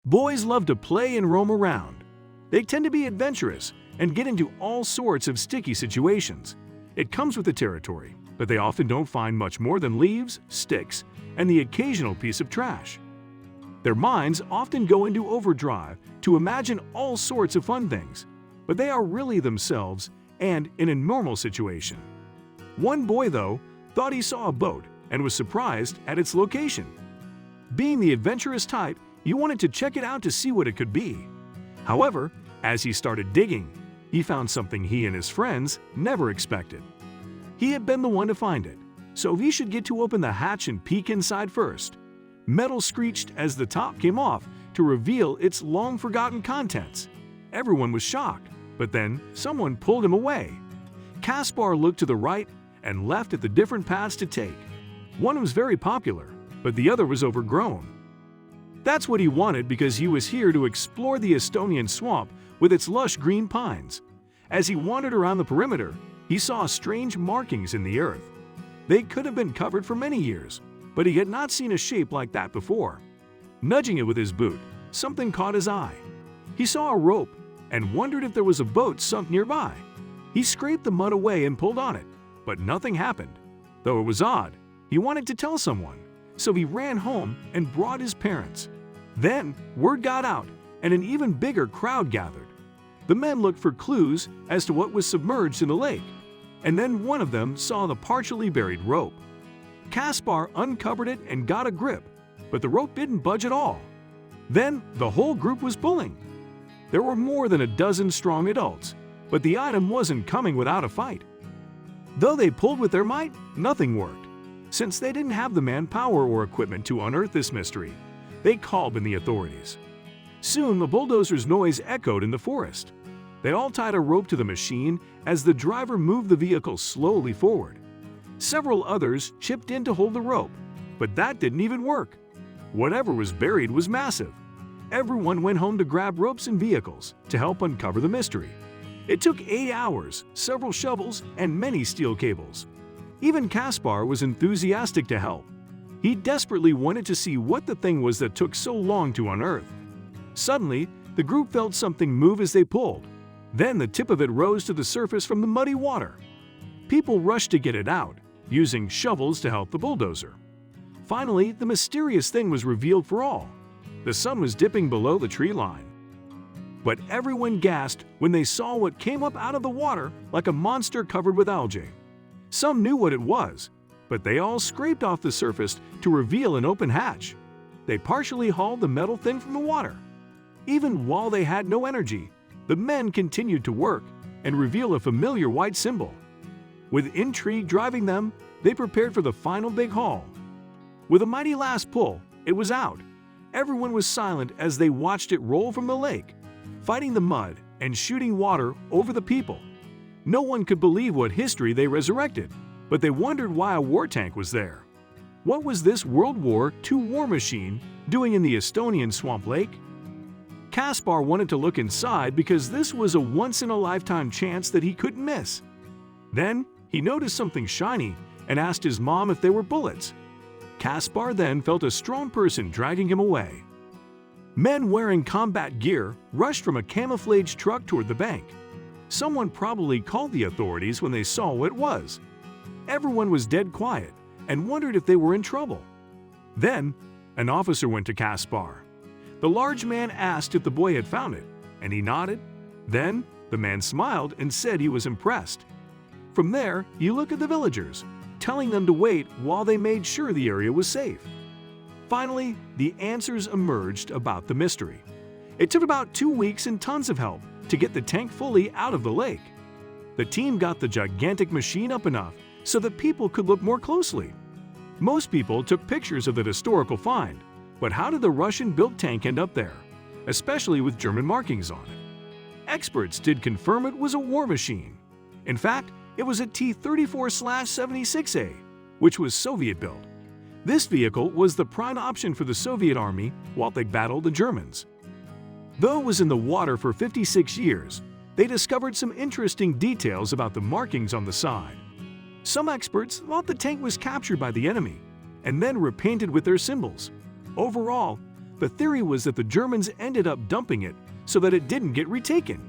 Boys love to play and roam around. They tend to be adventurous and get into all sorts of sticky situations. It comes with the territory, but they often don't find much more than leaves, sticks, and the occasional piece of trash. Their minds often go into overdrive to imagine all sorts of fun things, but they are really themselves and in a normal situation. One boy, though, thought he saw a boat and was surprised at its location. Being the adventurous type, he wanted to check it out to see what it could be. However, as he started digging, he found something he and his friends never expected. He had been the one to find it, so he should get to open the hatch and peek inside first. Metal screeched as the top came off to reveal its long-forgotten contents. Everyone was shocked, but then someone pulled him away. Caspar looked to the right and left at the different paths to take. One was very popular, but the other was overgrown. That's what he wanted because he was here to explore the Estonian swamp with its lush green pines. As he wandered around the perimeter, he saw strange markings in the earth. They could have been covered for many years, but he had not seen a shape like that before. Nudging it with his boot, something caught his eye. He saw a rope and wondered if there was a boat sunk nearby. He scraped the mud away and pulled on it, but nothing happened. Though it was odd, he wanted to tell someone, so he ran home and brought his parents. Then word got out, and an even bigger crowd gathered. The men looked for clues as to what was submerged in the lake, and then one of them saw the partially buried rope. Caspar uncovered it and got a grip, but the rope didn't budge at all. Then the whole group was pulling. There were more than a dozen strong adults, but the item wasn't coming without a fight. Though they pulled with their might, nothing worked. Since they didn't have the manpower or equipment to unearth this mystery, they called in the authorities. Soon the bulldozer's noise echoed in the forest. They all tied a rope to the machine as the driver moved the vehicle slowly forward. Several others chipped in to hold the rope, but that didn't even work. Whatever was buried was massive. Everyone went home to grab ropes and vehicles to help uncover the mystery. It took 8 hours, several shovels, and many steel cables. Even Caspar was enthusiastic to help. He desperately wanted to see what the thing was that took so long to unearth. Suddenly, the group felt something move as they pulled. Then the tip of it rose to the surface from the muddy water. People rushed to get it out, using shovels to help the bulldozer. Finally, the mysterious thing was revealed for all. The sun was dipping below the tree line. But everyone gasped when they saw what came up out of the water like a monster covered with algae. Some knew what it was, but they all scraped off the surface to reveal an open hatch. They partially hauled the metal thing from the water. Even while they had no energy, the men continued to work and reveal a familiar white symbol. With intrigue driving them, they prepared for the final big haul. With a mighty last pull, it was out. Everyone was silent as they watched it roll from the lake, fighting the mud and shooting water over the people. No one could believe what history they resurrected, but they wondered why a war tank was there. What was this World War II war machine doing in the Estonian swamp lake? Caspar wanted to look inside because this was a once-in-a-lifetime chance that he couldn't miss. Then he noticed something shiny and asked his mom if they were bullets. Caspar then felt a strong person dragging him away. Men wearing combat gear rushed from a camouflage truck toward the bank. Someone probably called the authorities when they saw what it was. Everyone was dead quiet and wondered if they were in trouble. Then, an officer went to Caspar. The large man asked if the boy had found it, and he nodded. Then, the man smiled and said he was impressed. From there, he looked at the villagers, telling them to wait while they made sure the area was safe. Finally, the answers emerged about the mystery. It took about 2 weeks and tons of help to get the tank fully out of the lake. The team got the gigantic machine up enough so that people could look more closely. Most people took pictures of the historical find, but how did the Russian-built tank end up there, especially with German markings on it? Experts did confirm it was a war machine. In fact, it was a T-34/76A, which was Soviet-built. This vehicle was the prime option for the Soviet army while they battled the Germans. Though it was in the water for 56 years, they discovered some interesting details about the markings on the side. Some experts thought the tank was captured by the enemy and then repainted with their symbols. Overall, The theory was that the Germans ended up dumping it so that it didn't get retaken.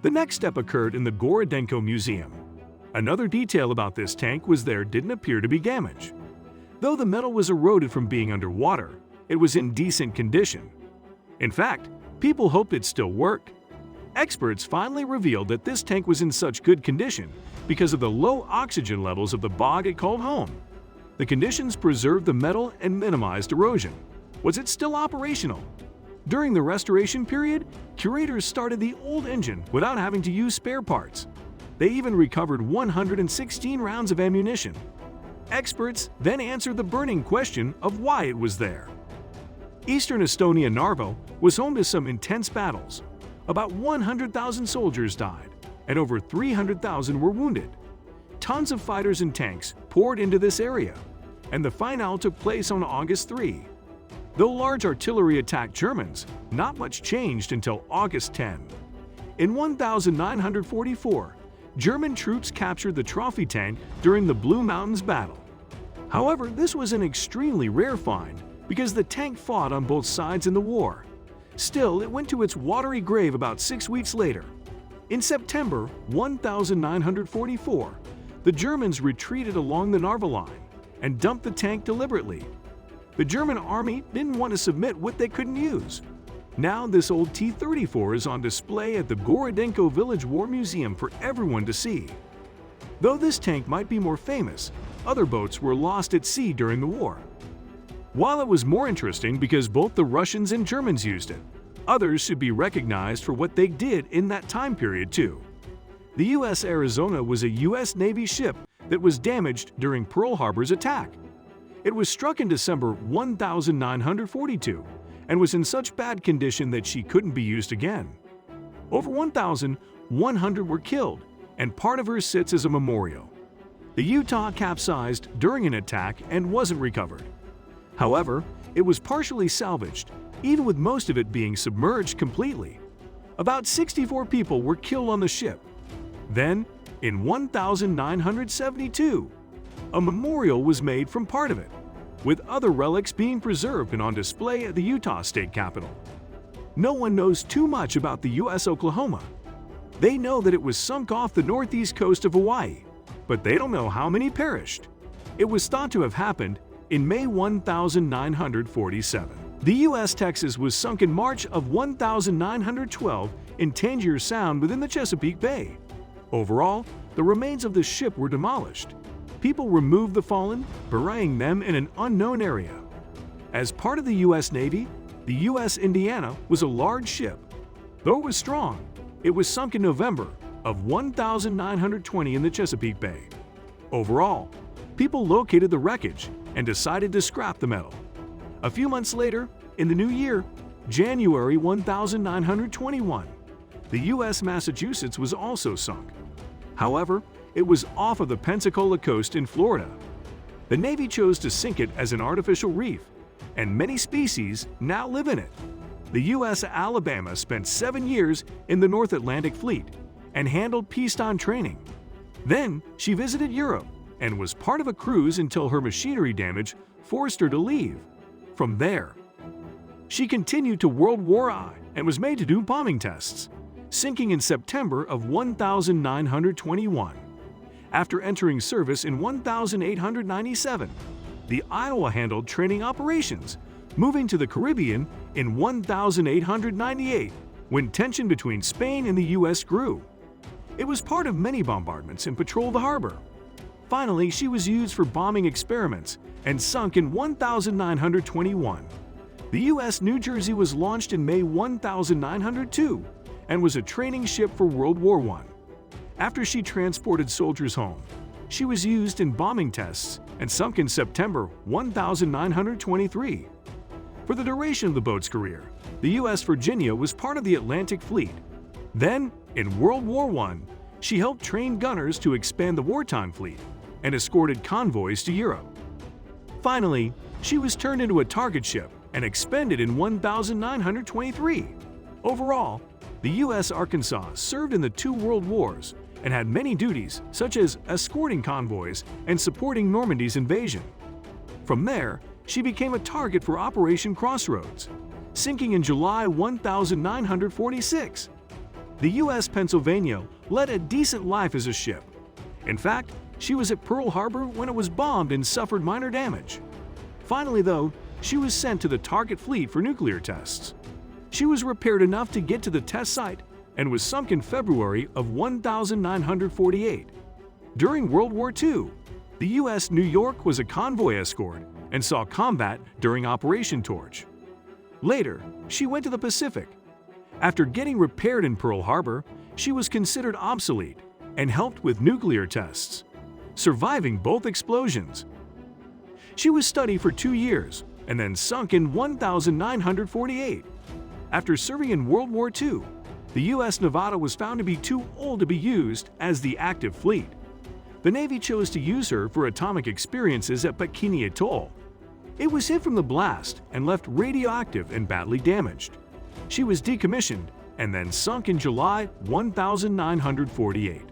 The next step occurred in the Gorodenko Museum. Another detail about this tank was there didn't appear to be damaged. Though the metal was eroded from being underwater, it was in decent condition. In fact, people hoped it'd still work. Experts finally revealed that this tank was in such good condition because of the low oxygen levels of the bog it called home. The conditions preserved the metal and minimized erosion. Was it still operational? During the restoration period, curators started the old engine without having to use spare parts. They even recovered 116 rounds of ammunition. Experts then answered the burning question of why it was there. Eastern Estonia Narva was home to some intense battles. About 100,000 soldiers died, and over 300,000 were wounded. Tons of fighters and tanks poured into this area, and the finale took place on August 3. Though large artillery attacked Germans, not much changed until August 10. In 1944, German troops captured the trophy tank during the Blue Mountains Battle. However, this was an extremely rare find because the tank fought on both sides in the war. Still, it went to its watery grave about 6 weeks later. In September 1944, the Germans retreated along the Narva line and dumped the tank deliberately. The German army didn't want to submit what they couldn't use. Now this old T-34 is on display at the Gorodenko Village War Museum for everyone to see. Though this tank might be more famous, other boats were lost at sea during the war. While it was more interesting because both the Russians and Germans used it, others should be recognized for what they did in that time period too. The U.S. Arizona was a U.S. Navy ship that was damaged during Pearl Harbor's attack. It was struck in December 1942 and was in such bad condition that she couldn't be used again. Over 1,100 were killed, and part of her sits as a memorial. The Utah capsized during an attack and wasn't recovered. However, it was partially salvaged, even with most of it being submerged completely. About 64 people were killed on the ship. Then, in 1972, a memorial was made from part of it, with other relics being preserved and on display at the Utah State Capitol. No one knows too much about the U.S. Oklahoma. They know that it was sunk off the northeast coast of Hawaii, but they don't know how many perished. It was thought to have happened in May 1947. The U.S. Texas was sunk in March of 1912 in Tangier Sound within the Chesapeake Bay. Overall, the remains of the ship were demolished. People removed the fallen, burying them in an unknown area. As part of the U.S. Navy, the U.S. Indiana was a large ship. Though it was strong, it was sunk in November of 1920 in the Chesapeake Bay. Overall, people located the wreckage and decided to scrap the metal. A few months later, in the new year, January 1921, the U.S. Massachusetts was also sunk. However, it was off of the Pensacola coast in Florida. The Navy chose to sink it as an artificial reef, and many species now live in it. The U.S. Alabama spent 7 years in the North Atlantic Fleet and handled peacetime training. Then she visited Europe and was part of a cruise until her machinery damage forced her to leave. From there, she continued to World War I and was made to do bombing tests, sinking in September of 1921. After entering service in 1897, the Iowa handled training operations, moving to the Caribbean in 1898 when tension between Spain and the U.S. grew. It was part of many bombardments and patrolled the harbor. Finally, she was used for bombing experiments and sunk in 1921. The U.S. New Jersey was launched in May 1902 and was a training ship for World War I. After she transported soldiers home, she was used in bombing tests and sunk in September 1923. For the duration of the boat's career, the U.S. Virginia was part of the Atlantic Fleet. Then, in World War I, she helped train gunners to expand the wartime fleet and escorted convoys to Europe. Finally, she was turned into a target ship and expended in 1923. Overall, the U.S. Arkansas served in the 2 world wars and had many duties such as escorting convoys and supporting Normandy's invasion. From there, she became a target for Operation Crossroads. sinking in July 1946. The U.S. Pennsylvania led a decent life as a ship. In fact, she was at Pearl Harbor when it was bombed and suffered minor damage. Finally, though, she was sent to the target fleet for nuclear tests. She was repaired enough to get to the test site and was sunk in February of 1948. During World War II, the U.S. New York was a convoy escort and saw combat during Operation Torch. Later, she went to the Pacific. After getting repaired in Pearl Harbor, she was considered obsolete and helped with nuclear tests, surviving both explosions. She was studied for 2 years and then sunk in 1948. After serving in World War II, the U.S. Nevada was found to be too old to be used as the active fleet. The Navy chose to use her for atomic experiences at Bikini Atoll. It was hit from the blast and left radioactive and badly damaged. She was decommissioned and then sunk in July 1948.